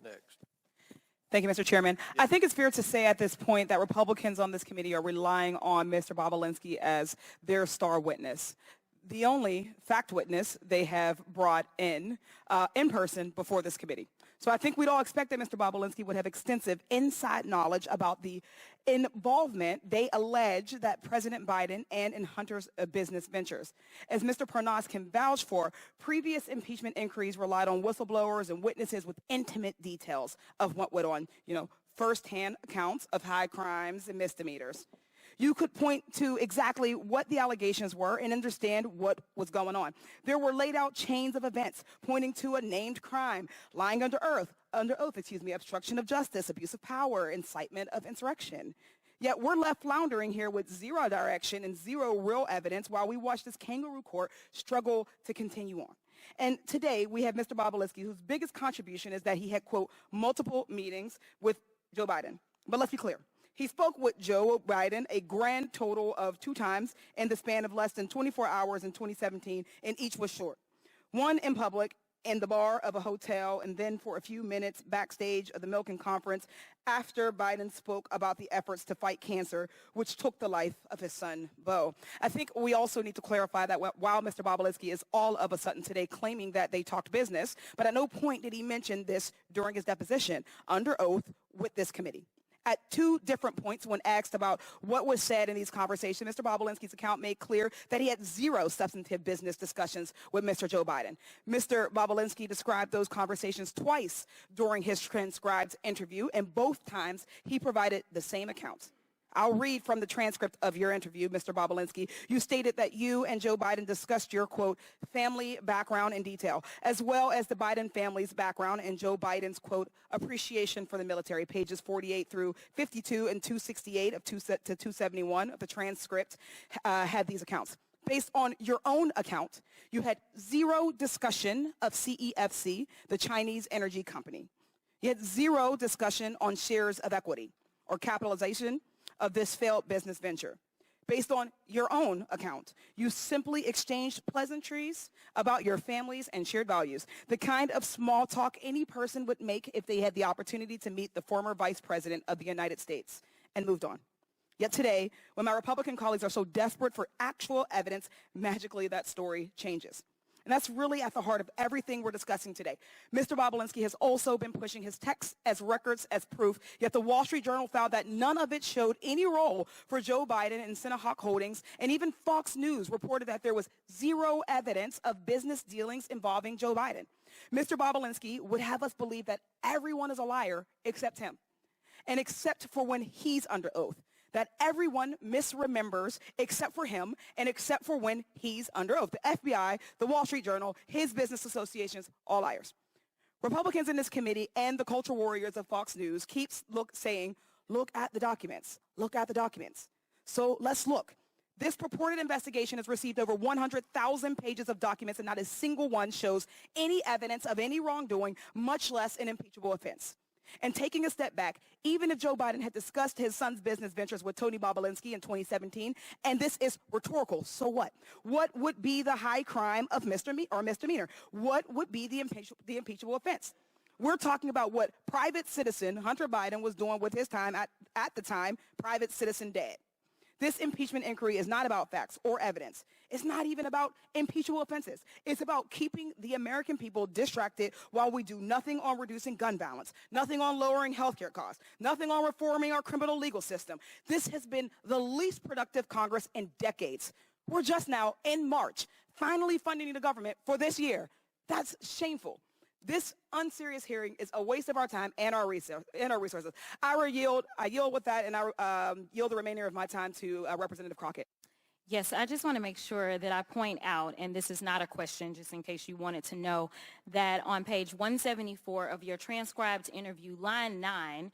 next. Thank you, Mr. Chairman. I think it's fair to say at this point that Republicans on this committee are relying on Mr. Balinsky as their star witness, the only fact witness they have brought in person before this committee. So I think we'd all expect that Mr. Balinsky would have extensive inside knowledge about the involvement they allege that President Biden and in Hunter's business ventures. As Mr. Parnas can vouch for, previous impeachment inquiries relied on whistleblowers and witnesses with intimate details of what went on, firsthand accounts of high crimes and misdemeanors. You could point to exactly what the allegations were and understand what was going on. There were laid out chains of events pointing to a named crime, lying under oath, obstruction of justice, abuse of power, incitement of insurrection. Yet we're left floundering here with zero direction and zero real evidence while we watch this kangaroo court struggle to continue on. And today we have Mr. Balinsky, whose biggest contribution is that he had, quote, multiple meetings with Joe Biden. But let's be clear. He spoke with Joe Biden a grand total of 2 times in the span of less than 24 hours in 2017, and each was short. One in public, in the bar of a hotel, and then for a few minutes backstage of the Milken Conference after Biden spoke about the efforts to fight cancer, which took the life of his son, Beau. I think we also need to clarify that while Mr. Balinsky is all of a sudden today claiming that they talked business, but at no point did he mention this during his deposition under oath with this committee. At 2 different points when asked about what was said in these conversations, Mr. Balinsky's account made clear that he had 0 substantive business discussions with Mr. Joe Biden. Mr. Balinsky described those conversations twice during his transcribed interview, and both times he provided the same accounts. I'll read from the transcript of your interview, Mr. Balinsky. You stated that you and Joe Biden discussed your, quote, family background in detail, as well as the Biden family's background and Joe Biden's, quote, appreciation for the military. Pages 48 through 52 and 268 to 271 of the transcript had these accounts. Based on your own account, you had 0 discussion of CEFC, the Chinese energy company. You had 0 discussion on shares of equity or capitalization of this failed business venture. Based on your own account, you simply exchanged pleasantries about your families and shared values, the kind of small talk any person would make if they had the opportunity to meet the former vice president of the United States, and moved on. Yet today, when my Republican colleagues are so desperate for actual evidence, magically that story changes. And that's really at the heart of everything we're discussing today. Mr. Balinsky has also been pushing his texts as records as proof, yet the Wall Street Journal found that none of it showed any role for Joe Biden and Sinahawk Holdings, and even Fox News reported that there was 0 evidence of business dealings involving Joe Biden. Mr. Balinsky would have us believe that everyone is a liar except him, and except for when he's under oath. That everyone misremembers except for him and except for when he's under oath. The FBI, the Wall Street Journal, his business associations, all liars. Republicans in this committee and the culture warriors of Fox News keeps saying, look at the documents, look at the documents. So let's look. This purported investigation has received over 100,000 pages of documents, and not a single one shows any evidence of any wrongdoing, much less an impeachable offense. And taking a step back, even if Joe Biden had discussed his son's business ventures with Tony Balinsky in 2017, and this is rhetorical, so what? What would be the high crime of misdemeanor? What would be the impeachable offense? We're talking about what private citizen Hunter Biden was doing with his time at the time, private citizen dad. This impeachment inquiry is not about facts or evidence. It's not even about impeachable offenses. It's about keeping the American people distracted while we do nothing on reducing gun violence, nothing on lowering healthcare costs, nothing on reforming our criminal legal system. This has been the least productive Congress in decades. We're just now in March, finally funding the government for this year. That's shameful. This unserious hearing is a waste of our time and our resources. I yield with that, and I yield the remainder of my time to Representative Crockett. Yes, I just want to make sure that I point out, and this is not a question, just in case you wanted to know, that on page 174 of your transcribed interview, line 9,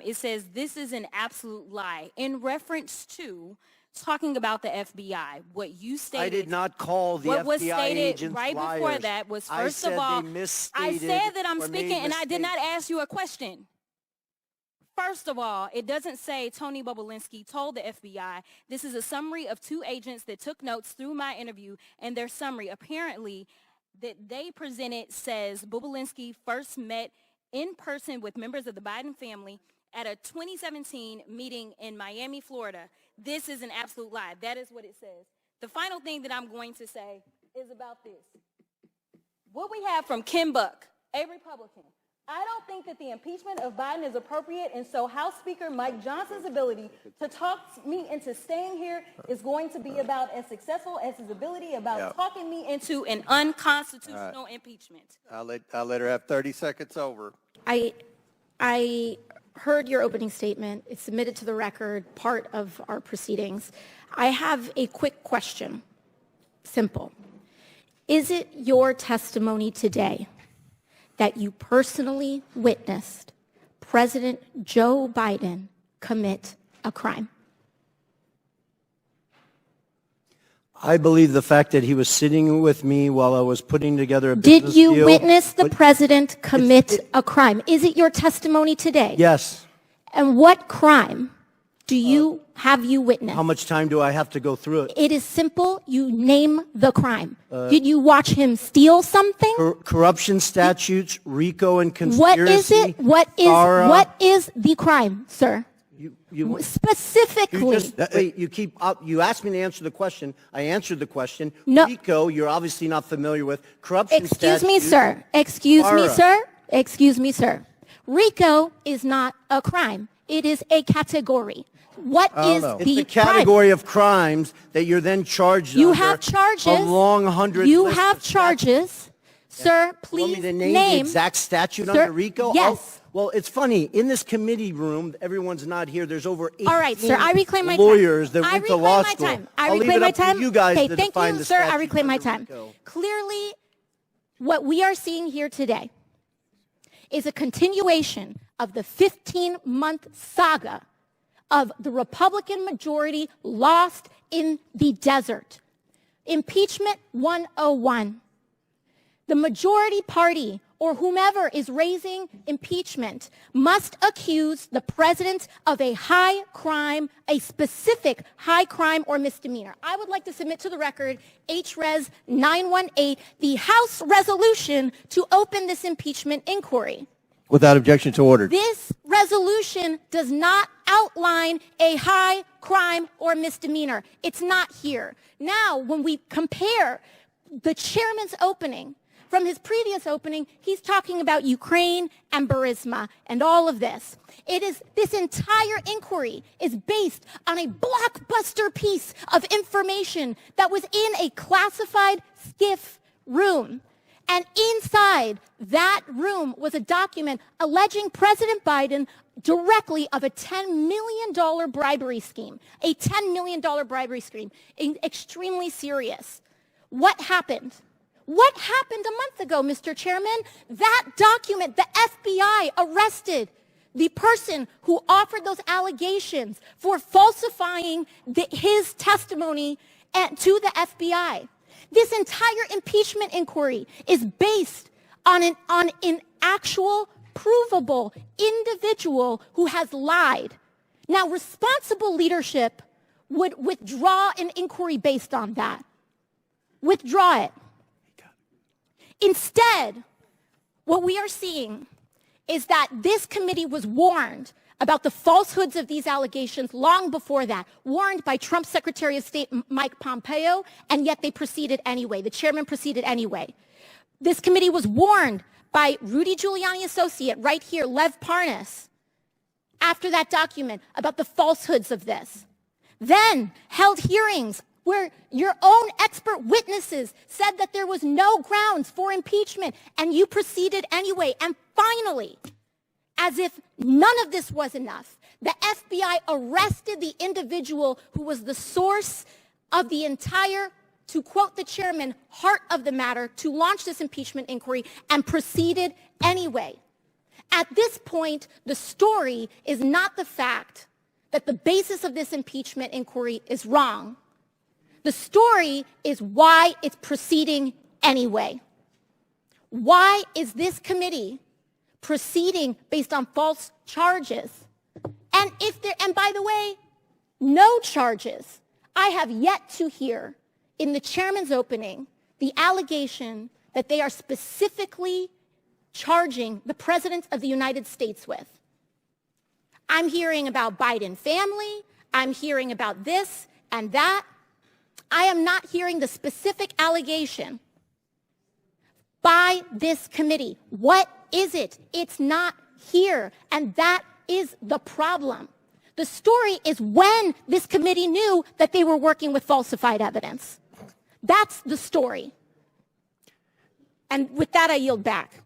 it says, "This is an absolute lie," in reference to talking about the FBI. What you stated, I did not call the what was FBI stated agents right liars. before that was, first of all, they I said that I'm or speaking, made and I did mistakes. not ask you a question. First of all, it doesn't say Tony Balinsky told the FBI. This is a summary of 2 agents that took notes through my interview, and their summary apparently that they presented says Balinsky first met in person with members of the Biden family at a 2017 meeting in Miami, Florida. This is an absolute lie. That is what it says. The final thing that I'm going to say is about this. What we have from Kim Buck, a Republican. I don't think that the impeachment of Biden is appropriate, and so House Speaker Mike Johnson's ability to talk me into staying here is going to be about as successful as his ability about talking me into an unconstitutional impeachment. I'll let her have 30 seconds over. I heard your opening statement. It's submitted to the record, part of our proceedings. I have a quick question. Simple. Is it your testimony today that you personally witnessed President Joe Biden commit a crime? I believe the fact that he was sitting with me while I was putting together a business deal. Did you witness the president commit a crime? Is it your testimony today? Yes. And what crime have you witnessed? How much time do I have to go through it? It is simple. You name the crime. Did you watch him steal something? Corruption statutes, RICO and conspiracy. What is it? What is the crime, sir? Specifically. You asked me to answer the question. I answered the question. No. RICO, you're obviously not familiar with. Corruption Excuse me, statutes. sir. Excuse me, sir. Excuse me, sir. RICO is not a crime. It is a category. What is the It's a category of crimes that you're then charged You under have charges. A long 100 You list have of charges. Sir, statutes. You want please me to name the exact statute Sir, under RICO? yes. Well, it's funny. In this committee room, everyone's not here. There's over 18 All right, sir. I reclaim my lawyers time. that went to law school. I I'll leave reclaim it my up to time. you guys okay, to thank define you, the sir. I statute reclaim my under time. RICO. Clearly, what we are seeing here today is a continuation of the 15-month saga of the Republican majority lost in the desert. Impeachment 101. The majority party, or whomever is raising impeachment, must accuse the president of a high crime, a specific high crime or misdemeanor. I would like to submit to the record HRES 918, the House resolution to open this impeachment inquiry. Without objection to order. This resolution does not outline a high crime or misdemeanor. It's not here. Now, when we compare the chairman's opening from his previous opening, he's talking about Ukraine and Burisma and all of this. This entire inquiry is based on a blockbuster piece of information that was in a classified SCIF room. And inside that room was a document alleging President Biden directly of a $10 million bribery scheme, a $10 million bribery scheme, extremely serious. What happened? What happened a month ago, Mr. Chairman? That document, the FBI arrested the person who offered those allegations for falsifying his testimony to the FBI. This entire impeachment inquiry is based on an actual, provable individual who has lied. Now, responsible leadership would withdraw an inquiry based on that. Withdraw it. Instead, what we are seeing is that this committee was warned about the falsehoods of these allegations long before that, warned by Trump's Secretary of State Mike Pompeo, and yet they proceeded anyway. The chairman proceeded anyway. This committee was warned by Rudy Giuliani associate right here, Lev Parnas, after that document about the falsehoods of this. Then held hearings where your own expert witnesses said that there was no grounds for impeachment, and you proceeded anyway. And finally, as if none of this was enough, the FBI arrested the individual who was the source of the entire, to quote the chairman, heart of the matter, to launch this impeachment inquiry, and proceeded anyway. At this point, the story is not the fact that the basis of this impeachment inquiry is wrong. The story is why it's proceeding anyway. Why is this committee proceeding based on false charges? And by the way, no charges. I have yet to hear in the chairman's opening the allegation that they are specifically charging the President of the United States with. I'm hearing about Biden family. I'm hearing about this and that. I am not hearing the specific allegation by this committee. What is it? It's not here, and that is the problem. The story is when this committee knew that they were working with falsified evidence. That's the story. And with that, I yield back.